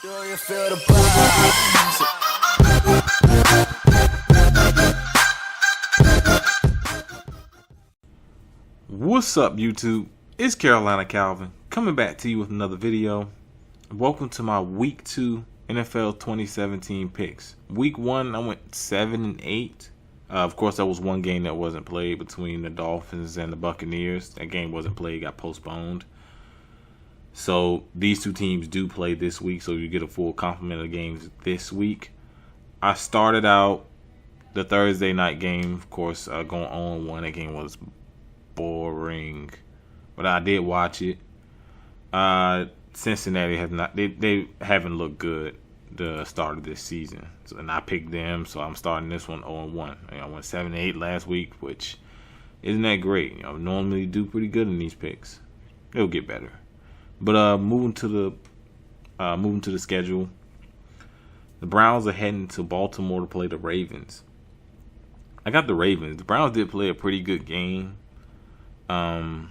Do you feel the vibes? What's up, YouTube? It's Carolina Calvin coming back to you with another video. Welcome to my Week 2 NFL 2017 picks. Week 1, I went 7-8. Of course, that was one game that wasn't played between the Dolphins and the Buccaneers. That game wasn't played, got postponed. So these two teams do play this week, so you get a full complement of games this week. I started out the Thursday night game, of course, going 0-1. That game was boring, but I did watch it. Cincinnati has not; they haven't looked good the start of this season, and I picked them, so I'm starting this one 0-1. I went 7-8 last week, which isn't that great. Normally do pretty good in these picks. It'll get better. But moving to the schedule, the Browns are heading to Baltimore to play the Ravens. I got the Ravens. The Browns did play a pretty good game. The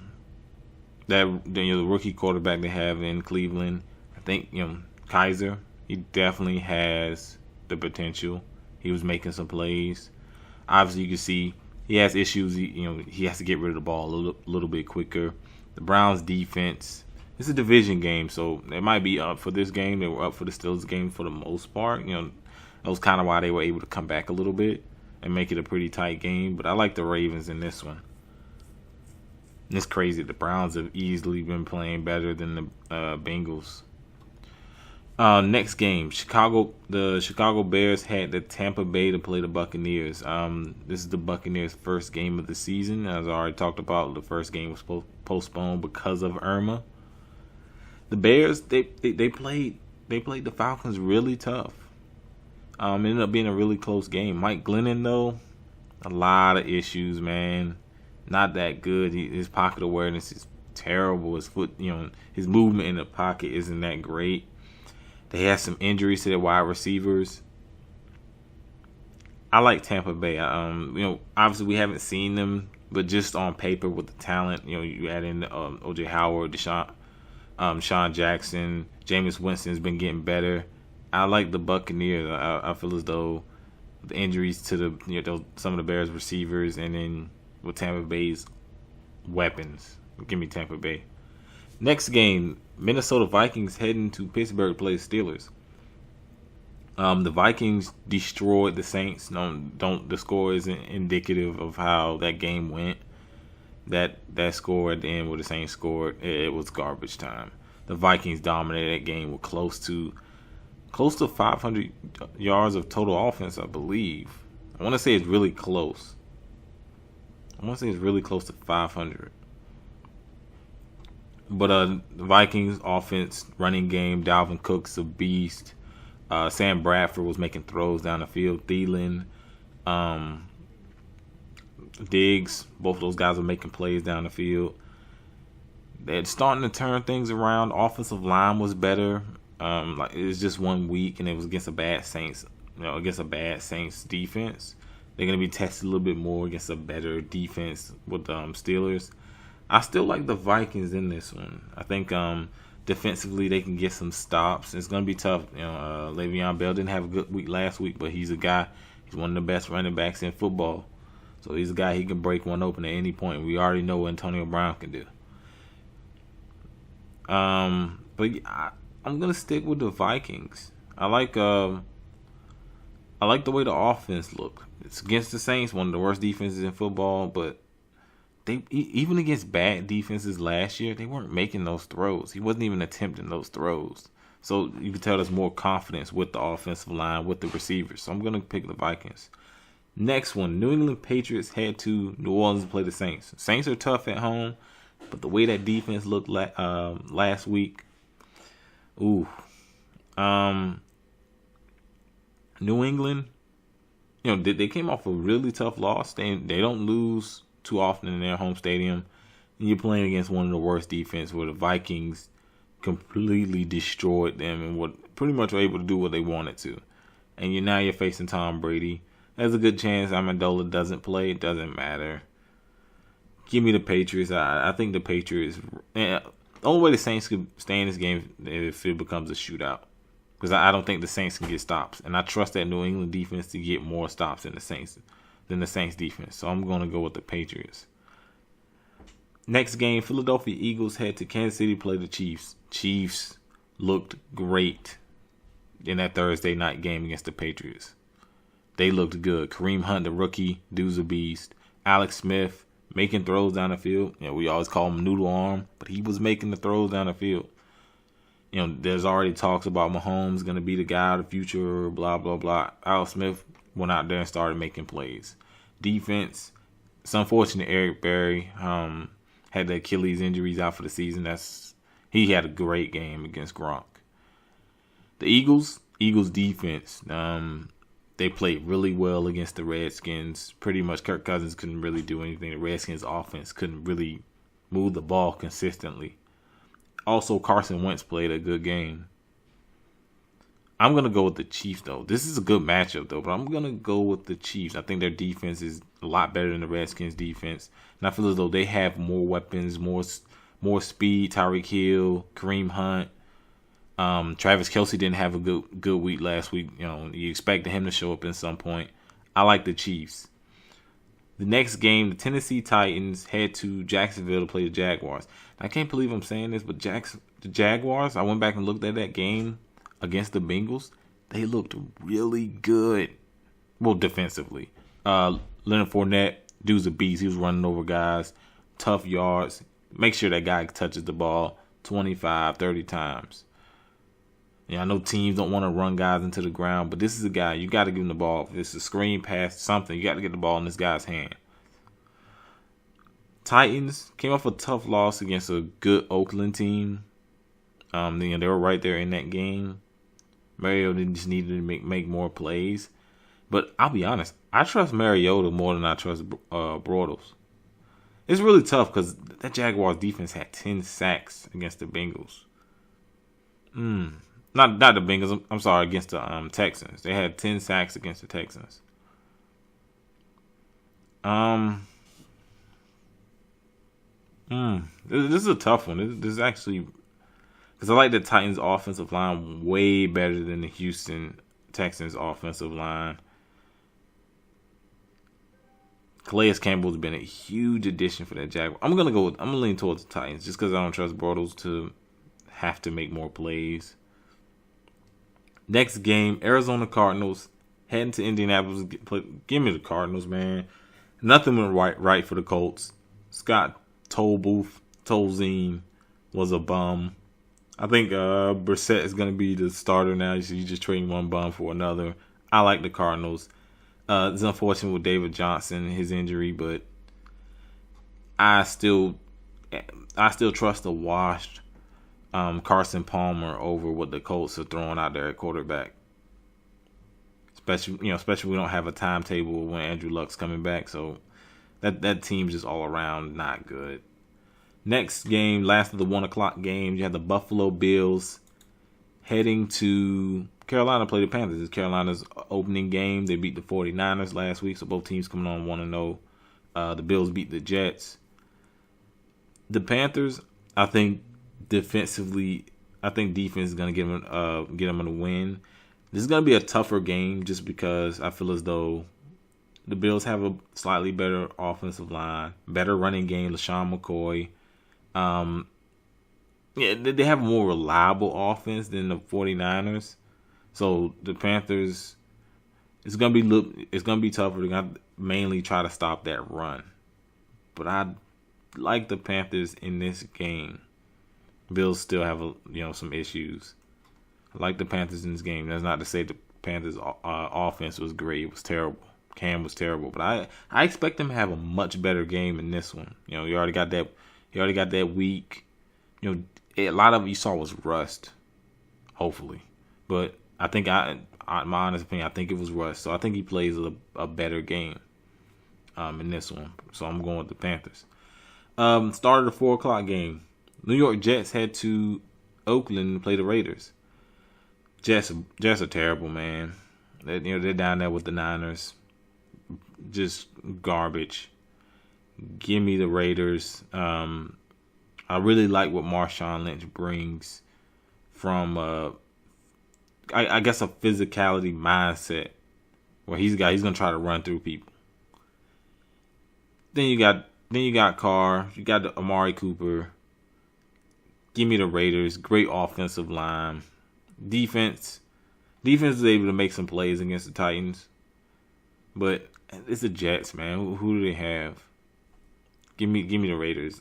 rookie quarterback they have in Cleveland, I think Kaiser, he definitely has the potential. He was making some plays. Obviously, you can see he has issues. He has to get rid of the ball a little bit quicker. The Browns defense. It's a division game, so they might be up for this game. They were up for the Steelers game for the most part. That was kind of why they were able to come back a little bit and make it a pretty tight game. But I like the Ravens in this one. And it's crazy. The Browns have easily been playing better than the Bengals. Next game, the Chicago Bears had the Tampa Bay to play the Buccaneers. This is the Buccaneers' first game of the season. As I already talked about, the first game was postponed because of Irma. The Bears, they played the Falcons really tough. Ended up being a really close game. Mike Glennon, though, a lot of issues, man. Not that good. His pocket awareness is terrible. His foot, his movement in the pocket isn't that great. They had some injuries to their wide receivers. I like Tampa Bay. Obviously we haven't seen them, but just on paper with the talent, you add in O.J. Howard, Sean Jackson, Jameis Winston's been getting better. I like the Buccaneers. I feel as though the injuries to some of the Bears receivers, and then with Tampa Bay's weapons, give me Tampa Bay. Next game, Minnesota Vikings heading to Pittsburgh to play the Steelers. The Vikings destroyed the Saints. The score isn't indicative of how that game went. That score at the end where the Saints scored, it was garbage time. The Vikings dominated that game with close to 500 yards of total offense, I believe. I want to say it's really close. To 500. But the Vikings offense, running game, Dalvin Cook's a beast. Sam Bradford was making throws down the field. Thielen, Diggs, both of those guys were making plays down the field. They're starting to turn things around. Offensive line was better. It was just 1 week, and it was against a bad Saints. Against a bad Saints defense. They're gonna be tested a little bit more against a better defense with the Steelers. I still like the Vikings in this one. I think defensively they can get some stops. It's gonna be tough. Le'Veon Bell didn't have a good week last week, but he's a guy. He's one of the best running backs in football. So he's a guy, he can break one open at any point. We already know what Antonio Brown can do. But I'm gonna stick with the Vikings. I like the way the offense look. It's against the Saints, one of the worst defenses in football, but they even against bad defenses last year, they weren't making those throws. He wasn't even attempting those throws. So you can tell there's more confidence with the offensive line, with the receivers. So I'm gonna pick the Vikings. Next one, New England Patriots head to New Orleans to play the Saints. Saints are tough at home, but the way that defense looked last week, New England, they came off a really tough loss. They don't lose too often in their home stadium. And you're playing against one of the worst defense where the Vikings completely destroyed them and pretty much were able to do what they wanted to. And you're facing Tom Brady. There's a good chance Amendola doesn't play. It doesn't matter. Give me the Patriots. I think the Patriots. The only way the Saints could stay in this game is if it becomes a shootout. because I don't think the Saints can get stops, and I trust that New England defense to get more stops than the Saints defense. So I'm going to go with the Patriots. Next game, Philadelphia Eagles head to Kansas City to play the Chiefs. Chiefs looked great in that Thursday night game against the Patriots. They looked good. Kareem Hunt, the rookie, dude's a beast. Alex Smith making throws down the field. We always call him noodle arm, but he was making the throws down the field. There's already talks about Mahomes going to be the guy of the future, blah, blah, blah. Alex Smith went out there and started making plays. Defense, it's unfortunate Eric Berry had the Achilles injuries out for the season. He had a great game against Gronk. The Eagles defense, they played really well against the Redskins. Pretty much Kirk Cousins couldn't really do anything. The Redskins offense couldn't really move the ball consistently. Also, Carson Wentz played a good game. I'm going to go with the Chiefs, though. This is a good matchup, though, but I'm going to go with the Chiefs. I think their defense is a lot better than the Redskins' defense. And I feel as though they have more weapons, more speed. Tyreek Hill, Kareem Hunt. Travis Kelce didn't have a good week last week. You expected him to show up at some point. I like the Chiefs. The next game, the Tennessee Titans head to Jacksonville to play the Jaguars. I can't believe I'm saying this, but the Jaguars, I went back and looked at that game against the Bengals. They looked really good. Well, defensively. Leonard Fournette, dude's a beast. He was running over guys. Tough yards. Make sure that guy touches the ball 25, 30 times. I know teams don't want to run guys into the ground, but this is a guy, you got to give him the ball. If it's a screen pass, something, you got to get the ball in this guy's hand. Titans came off a tough loss against a good Oakland team. They were right there in that game. Mariota just needed to make more plays. But I'll be honest, I trust Mariota more than I trust Bortles. It's really tough because that Jaguars defense had 10 sacks against the Bengals. Not the Bengals. I'm sorry, against the Texans. They had 10 sacks against the Texans. This is a tough one. This is actually, because I like the Titans' offensive line way better than the Houston Texans' offensive line. Calais Campbell's been a huge addition for that Jaguar. I'm gonna lean towards the Titans just because I don't trust Bortles to have to make more plays. Next game, Arizona Cardinals heading to Indianapolis. Give me the Cardinals, man. Nothing went right for the Colts. Scott Tolzien was a bum. I think Brissett is going to be the starter now. So you're just trading one bum for another. I like the Cardinals. It's unfortunate with David Johnson, his injury, but I still trust the washed Carson Palmer over what the Colts are throwing out there at quarterback. Especially we don't have a timetable when Andrew Luck's coming back, so that team's just all around not good. Next game, last of the 1:00 games, you have the Buffalo Bills heading to Carolina to play the Panthers. It's Carolina's opening game. They beat the 49ers last week, so both teams coming on 1-0. The Bills beat the Jets. The Panthers, I think defense is going to get them a win. This is going to be a tougher game just because I feel as though the Bills have a slightly better offensive line, better running game, LaShawn McCoy. They have a more reliable offense than the 49ers. So the Panthers, it's gonna be tougher. They're gonna mainly try to stop that run. But I like the Panthers in this game. Bills still have some issues. I like the Panthers in this game. That's not to say the Panthers' offense was great. It was terrible. Cam was terrible. But I expect them to have a much better game in this one. You already got that week. A lot of it you saw was rust. Hopefully, but I think my honest opinion, I think it was rust. So I think he plays a better game in this one. So I'm going with the Panthers. Started the 4:00 game. New York Jets head to Oakland to play the Raiders. Jets are terrible, man. They're down there with the Niners. Just garbage. Give me the Raiders. I really like what Marshawn Lynch brings from. I guess a physicality mindset where he's gonna try to run through people. Then you got Carr, you got the Amari Cooper. Give me the Raiders. Great offensive line. Defense is able to make some plays against the Titans. But it's the Jets, man. Who do they have? Give me the Raiders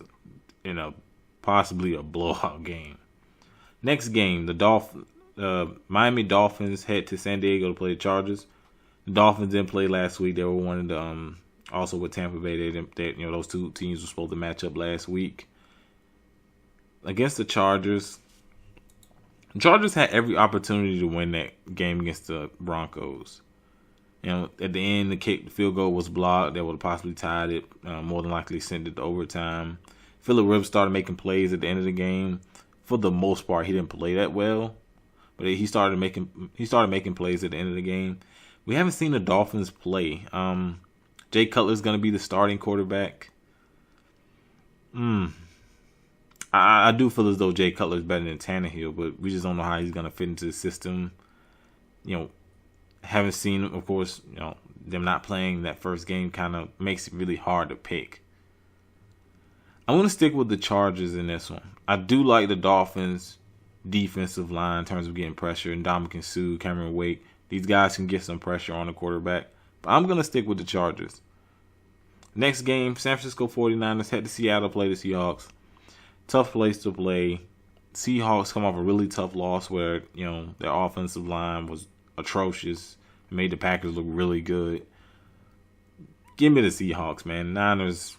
in possibly a blowout game. Next game, the Miami Dolphins head to San Diego to play the Chargers. The Dolphins didn't play last week. They were one of the also with Tampa Bay. Those two teams were supposed to match up last week against the Chargers. The Chargers had every opportunity to win that game against the Broncos. At the end, the field goal was blocked. They would have possibly tied it. More than likely sent it to overtime. Phillip Rivers started making plays at the end of the game. For the most part, he didn't play that well, but he started making plays at the end of the game. We haven't seen the Dolphins play. Jay Cutler's going to be the starting quarterback. I do feel as though Jay Cutler's better than Tannehill, but we just don't know how he's going to fit into the system. Haven't seen, of course, them not playing that first game kind of makes it really hard to pick. I'm going to stick with the Chargers in this one. I do like the Dolphins' defensive line in terms of getting pressure. And Ndamukong Suh, Cameron Wake, these guys can get some pressure on the quarterback. But I'm going to stick with the Chargers. Next game, San Francisco 49ers head to Seattle to play the Seahawks. Tough place to play. Seahawks come off a really tough loss where, their offensive line was atrocious. It made the Packers look really good. Give me the Seahawks, man. Niners,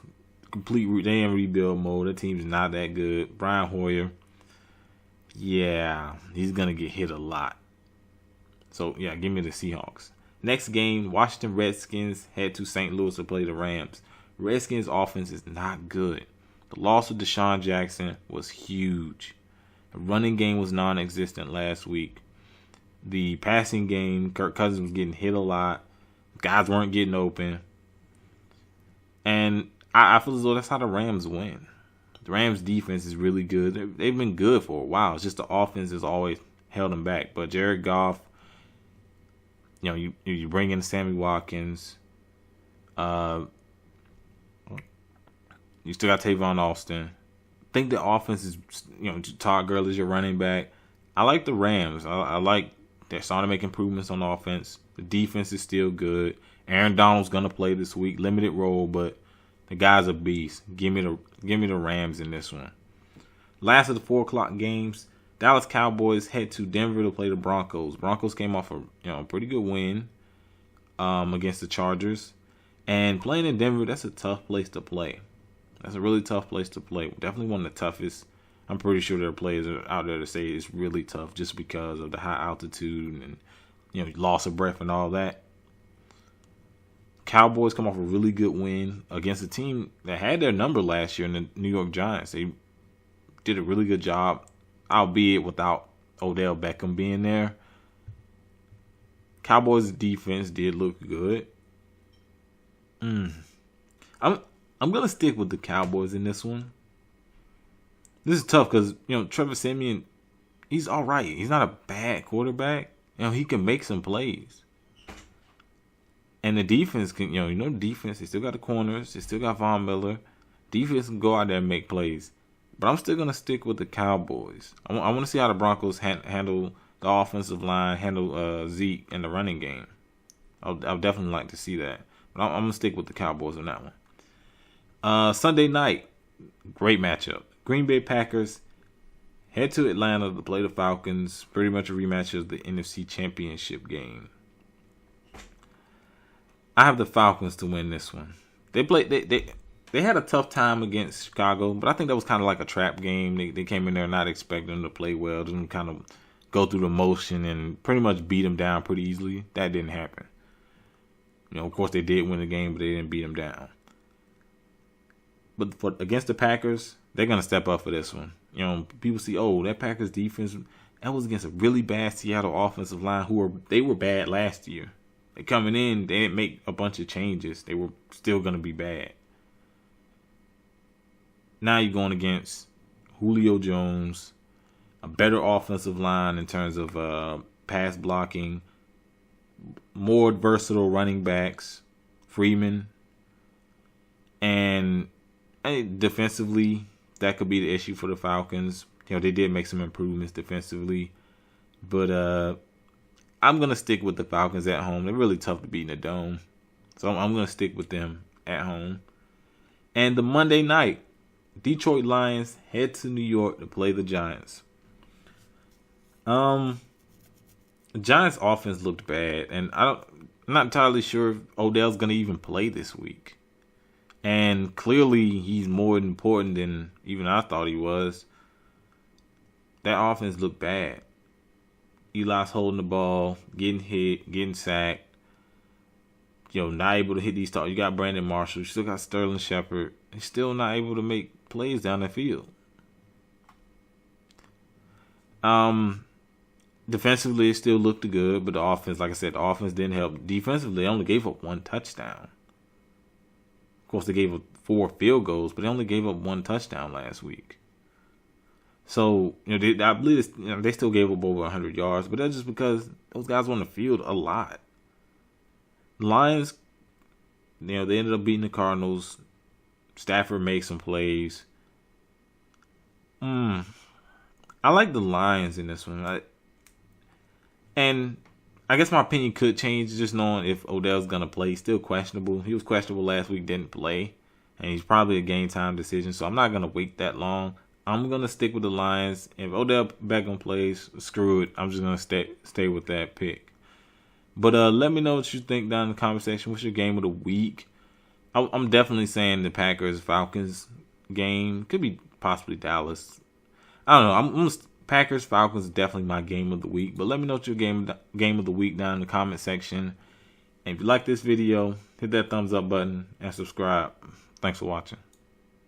they in rebuild mode. The team's not that good. Brian Hoyer, yeah, he's going to get hit a lot. So, yeah, give me the Seahawks. Next game, Washington Redskins head to St. Louis to play the Rams. Redskins' offense is not good. The loss of Deshaun Jackson was huge. The running game was non-existent last week. The passing game, Kirk Cousins was getting hit a lot. Guys weren't getting open. And I feel as though that's how the Rams win. The Rams' defense is really good. They've been good for a while. It's just the offense has always held them back. But Jared Goff, you bring in Sammy Watkins. You still got Tavon Austin. I think the offense is, Todd Gurley's your running back. I like the Rams. I like they're starting to make improvements on offense. The defense is still good. Aaron Donald's gonna play this week, limited role, but the guy's a beast. Give me the Rams in this one. Last of the 4:00 games, Dallas Cowboys head to Denver to play the Broncos. Broncos came off a pretty good win against the Chargers, and playing in Denver, that's a tough place to play. That's a really tough place to play. Definitely one of the toughest. I'm pretty sure there are players out there to say it's really tough just because of the high altitude and loss of breath and all that. Cowboys come off a really good win against a team that had their number last year in the New York Giants. They did a really good job, albeit without Odell Beckham being there. Cowboys' defense did look good. I'm gonna stick with the Cowboys in this one. This is tough because Trevor Siemian, he's all right. He's not a bad quarterback. He can make some plays. And the defense can, the defense, they still got the corners. They still got Von Miller. Defense can go out there and make plays. But I'm still going to stick with the Cowboys. I want to see how the Broncos handle the offensive line, handle Zeke and the running game. I'll definitely like to see that. But I'm going to stick with the Cowboys on that one. Sunday night, great matchup. Green Bay Packers head to Atlanta to play the Falcons. Pretty much a rematch of the NFC Championship game. I have the Falcons to win this one. They had a tough time against Chicago, but I think that was kind of like a trap game. They came in there not expecting them to play well, just kind of go through the motion and pretty much beat them down pretty easily. That didn't happen. Of course they did win the game, but they didn't beat them down. But against the Packers, they're gonna step up for this one. People see, that Packers defense, that was against a really bad Seattle offensive line they were bad last year. They coming in, they didn't make a bunch of changes. They were still going to be bad. Now you're going against Julio Jones, a better offensive line in terms of pass blocking, more versatile running backs, Freeman, and defensively, that could be the issue for the Falcons. They did make some improvements defensively, but I'm gonna stick with the Falcons at home. They're really tough to beat in the dome, so I'm gonna stick with them at home. And the Monday night, Detroit Lions head to New York to play the Giants. The Giants' offense looked bad, and I'm not entirely sure if Odell's gonna even play this week. And clearly, he's more important than even I thought he was. That offense looked bad. Eli's holding the ball, getting hit, getting sacked. Not able to hit these targets. You got Brandon Marshall. You still got Sterling Shepard. He's still not able to make plays down the field. Defensively, it still looked good, but the offense, like I said, the offense didn't help. Defensively, they only gave up 1 touchdown. Of course, they gave up 4 field goals, but they only gave up 1 touchdown last week. So, I believe they still gave up over 100 yards, but that's just because those guys were on the field a lot. Lions, they ended up beating the Cardinals. Stafford made some plays. I like the Lions in this one. And I guess my opinion could change just knowing if Odell's going to play. He's still questionable. He was questionable last week, didn't play. And he's probably a game time decision, so I'm not going to wait that long. I'm going to stick with the Lions. If Odell Beckham plays, screw it. I'm just going to stay with that pick. But let me know what you think down in the comment section. What's your game of the week? I'm definitely saying the Packers-Falcons game. Could be possibly Dallas. I don't know. Packers-Falcons is definitely my game of the week. But let me know what your game of the week down in the comment section. And if you like this video, hit that thumbs up button and subscribe. Thanks for watching.